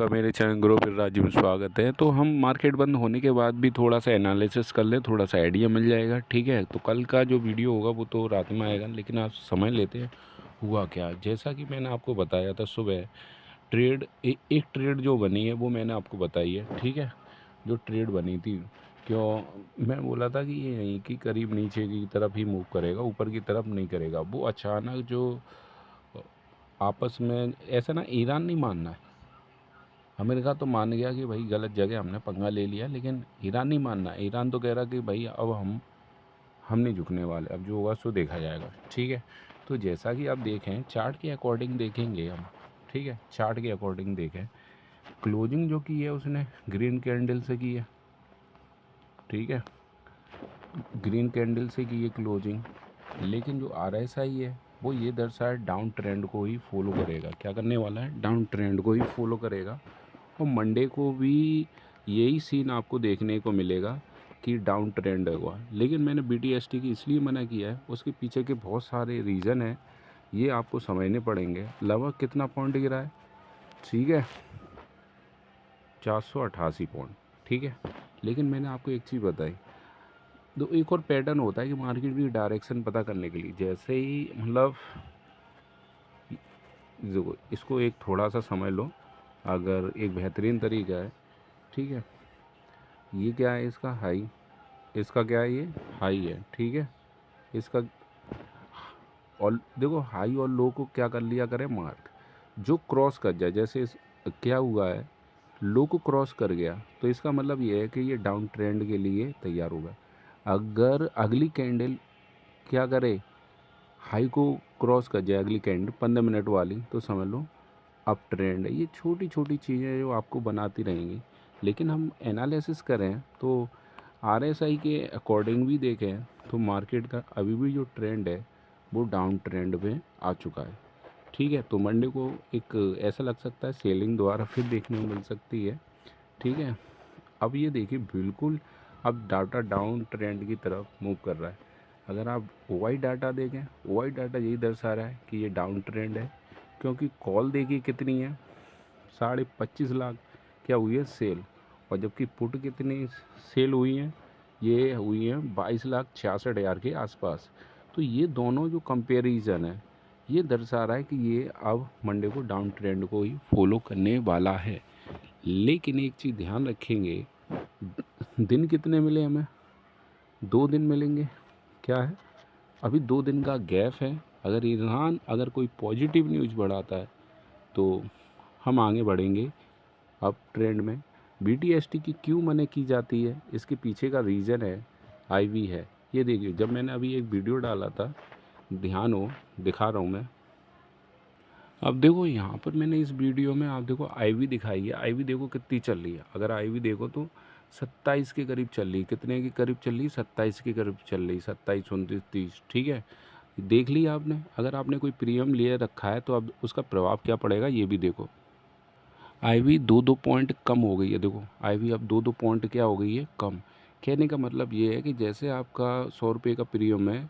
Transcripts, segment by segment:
आपका मेरे channel grow फिर राजू में स्वागत है। तो हम मार्केट बंद होने के बाद भी थोड़ा सा एनालिसिस कर लें, थोड़ा सा आइडिया मिल जाएगा। ठीक है, तो कल का जो वीडियो होगा वो तो रात में आएगा, लेकिन आप समझ लेते हैं हुआ क्या। जैसा कि मैंने आपको बताया था सुबह, एक ट्रेड जो बनी है वो मैंने आपको बताई है। ठीक है, जो ट्रेड बनी थी, क्यों मैं बोला था कि ये यहीं की करीब नीचे की तरफ ही मूव करेगा, ऊपर की तरफ नहीं करेगा। वो अचानक जो आपस में ऐसा ना, ईरान नहीं मानना है, अमेरिका तो मान गया कि भाई गलत जगह हमने पंगा ले लिया, लेकिन ईरान नहीं मानना। ईरान तो कह रहा कि भाई अब हम नहीं झुकने वाले, अब जो होगा सो देखा जाएगा। ठीक है, तो जैसा कि आप देखें चार्ट के अकॉर्डिंग देखेंगे हम। ठीक है, चार्ट के अकॉर्डिंग देखें, क्लोजिंग जो की है उसने ग्रीन कैंडल से की है। ठीक है, ग्रीन कैंडल से की है क्लोजिंग, लेकिन जो RSI है वो ये दर्शाए डाउन ट्रेंड को ही फॉलो करेगा। क्या करने वाला है? डाउन ट्रेंड को ही फॉलो करेगा। और मंडे को भी यही सीन आपको देखने को मिलेगा कि डाउन ट्रेंड हुआ। लेकिन मैंने BTST की इसलिए मना किया है, उसके पीछे के बहुत सारे रीज़न हैं, ये आपको समझने पड़ेंगे। लगभग कितना पॉइंट गिरा है? ठीक है, 488 पॉइंट। ठीक है, लेकिन मैंने आपको एक चीज़ बताई, तो एक और पैटर्न होता है कि मार्केट की डायरेक्शन पता करने के लिए, जैसे ही मतलब देखो इसको एक थोड़ा सा समझ लो, अगर एक बेहतरीन तरीका है। ठीक है, ये क्या है? इसका हाई, इसका क्या है? ये हाई है। ठीक है, इसका और देखो हाई और लो को क्या कर लिया करें मार्क, जो क्रॉस कर जाए। जैसे क्या हुआ है, लो को क्रॉस कर गया तो इसका मतलब ये है कि ये डाउन ट्रेंड के लिए तैयार होगा। अगर अगली कैंडल क्या करे, हाई को क्रॉस कर जाए अगली कैंडल 15 मिनट वाली, तो समझ लो अप ट्रेंड है। ये छोटी छोटी चीज़ें जो आपको बनाती रहेंगी, लेकिन हम एनालिसिस करें तो RSI के अकॉर्डिंग भी देखें तो मार्केट का अभी भी जो ट्रेंड है वो डाउन ट्रेंड में आ चुका है। ठीक है, तो मंडे को एक ऐसा लग सकता है सेलिंग द्वारा फिर देखने को मिल सकती है। ठीक है, अब ये देखिए बिल्कुल अब डाटा डाउन ट्रेंड की तरफ मूव कर रहा है। अगर आप OI डाटा देखें, OI डाटा यही दर्शा रहा है कि ये डाउन ट्रेंड है, क्योंकि कॉल देखिए कितनी है, 25.5 लाख क्या हुई है सेल, और जबकि पुट कितनी सेल हुई हैं, ये हुई हैं 22,66,000 के आसपास। तो ये दोनों जो कंपैरिजन है ये दर्शा रहा है कि ये अब मंडे को डाउन ट्रेंड को ही फॉलो करने वाला है। लेकिन एक चीज़ ध्यान रखेंगे, दिन कितने मिले हमें? 2 दिन मिलेंगे। क्या है? अभी 2 दिन का गैप है। अगर ईरान अगर कोई पॉजिटिव न्यूज़ बढ़ाता है तो हम आगे बढ़ेंगे अप ट्रेंड में। BTST की क्यों मना की जाती है, इसके पीछे का रीज़न है IV है। ये देखिए, जब मैंने अभी एक वीडियो डाला था, ध्यान हो दिखा रहा हूँ मैं। अब देखो यहाँ पर मैंने इस वीडियो में आप देखो IV दिखाई है। IV देखो कितनी चल रही है, अगर IV देखो तो 27 के करीब चल रही है। कितने के करीब चल रही है? 27 के करीब चल रही, 27, 29, 30। ठीक है, देख लिया आपने। अगर आपने कोई प्रीमियम ले रखा है तो अब उसका प्रभाव क्या पड़ेगा ये भी देखो। IV 2-2 पॉइंट कम हो गई है। देखो IV अब 2-2 पॉइंट क्या हो गई है? कम। कहने का मतलब ये है कि जैसे आपका 100 रुपये का प्रीमियम है,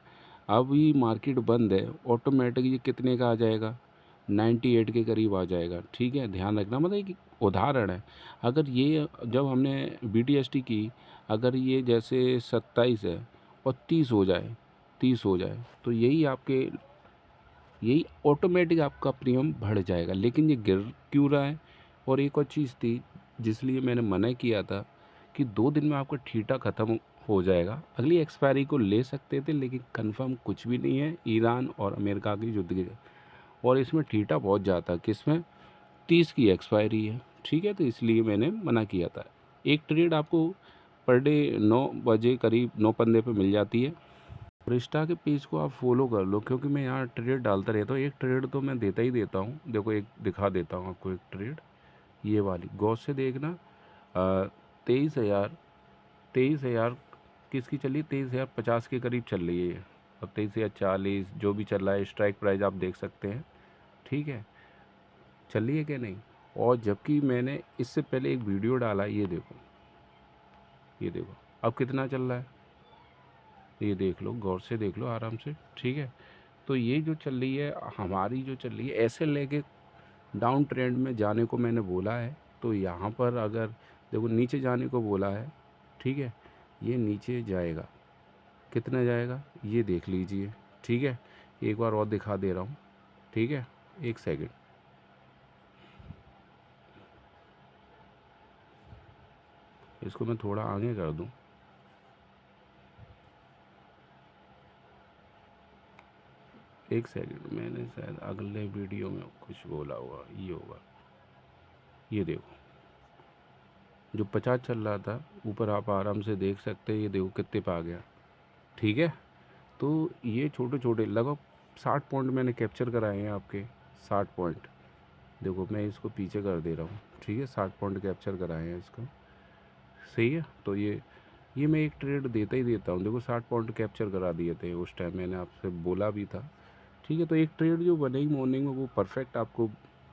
अभी मार्केट बंद है, ऑटोमेटिक ये कितने का आ जाएगा? 98 के करीब आ जाएगा। ठीक है, ध्यान रखना, मतलब एक उदाहरण है। अगर ये जब हमने BTST की, अगर ये जैसे 27 है और 30 हो जाए, 30 हो जाए, तो यही ऑटोमेटिक आपका प्रीमियम बढ़ जाएगा। लेकिन ये गिर क्यों रहा है? और एक और चीज़ थी जिसलिए मैंने मना किया था कि 2 दिन में आपका ठीठा ख़त्म हो जाएगा। अगली एक्सपायरी को ले सकते थे, लेकिन कंफर्म कुछ भी नहीं है ईरान और अमेरिका की युद्ध के, और इसमें ठीठा बहुत जाता है। किसमें? 30 की एक्सपायरी है। ठीक है, तो इसलिए मैंने मना किया था। एक ट्रेड आपको पर डे 9 बजे करीब 9:15 पे मिल जाती है। और इंस्टा के पेज को आप फॉलो कर लो, क्योंकि मैं यहाँ ट्रेड डालता रहता हूँ। एक ट्रेड तो मैं देता ही देता हूँ। देखो एक दिखा देता हूँ आपको, एक ट्रेड ये वाली गौर से देखना। 23,000 किसकी चल रही है? 23,050 के करीब चल रही है ये, और 23,040 जो भी चल रहा है, स्ट्राइक प्राइस आप देख सकते हैं। ठीक है, चल रही है क्या? नहीं। और जबकि मैंने इससे पहले एक वीडियो डाला, ये देखो, ये देखो अब कितना चल रहा है, ये देख लो, गौर से देख लो आराम से। ठीक है, तो ये जो चल रही है हमारी, जो चल रही है ऐसे लेके डाउन ट्रेंड में जाने को मैंने बोला है। तो यहाँ पर अगर देखो नीचे जाने को बोला है, ठीक है, ये नीचे जाएगा, कितना जाएगा ये देख लीजिए, ठीक है। एक बार और दिखा दे रहा हूँ, ठीक है, एक सेकंड। इसको मैं थोड़ा आगे कर दूँ, एक सेकंड, मैंने शायद अगले वीडियो में कुछ बोला हुआ, ये होगा, ये देखो जो 50 चल रहा था ऊपर, आप आराम से देख सकते हैं, ये देखो कितने पे आ गया, ठीक है। तो ये छोटे छोटे लगभग 60 पॉइंट मैंने कैप्चर कराए हैं आपके, 60 पॉइंट। देखो मैं इसको पीछे कर दे रहा हूँ, ठीक है, 60 पॉइंट कैप्चर कराए हैं इसको, सही है। तो ये मैं एक ट्रेड देता ही देता हूँ, देखो 60 पॉइंट कैप्चर करा दिए थे उस टाइम, मैंने आपसे बोला भी था, ठीक है। तो एक ट्रेड जो बनेगी मॉर्निंग में वो परफेक्ट आपको,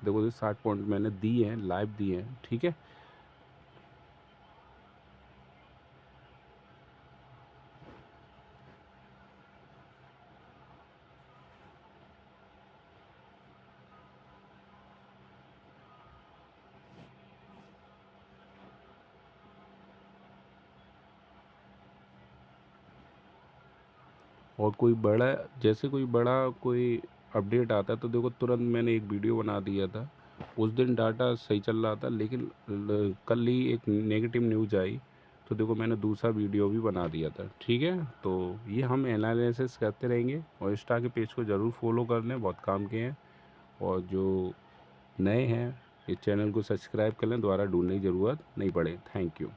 देखो ये 60 पॉइंट मैंने दिए हैं, लाइव दिए हैं, ठीक है। और कोई बड़ा, जैसे कोई बड़ा कोई अपडेट आता है तो देखो तुरंत मैंने एक वीडियो बना दिया था, उस दिन डाटा सही चल रहा था, लेकिन कल ही एक नेगेटिव न्यूज़ आई, तो देखो मैंने दूसरा वीडियो भी बना दिया था, ठीक है। तो ये हम एनालिसिस करते रहेंगे, और इंस्टा के पेज को ज़रूर फॉलो कर लें, बहुत काम के हैं। और जो नए हैं इस चैनल को सब्सक्राइब कर लें, दोबारा ढूंढने की ज़रूरत नहीं पड़े। Thank you.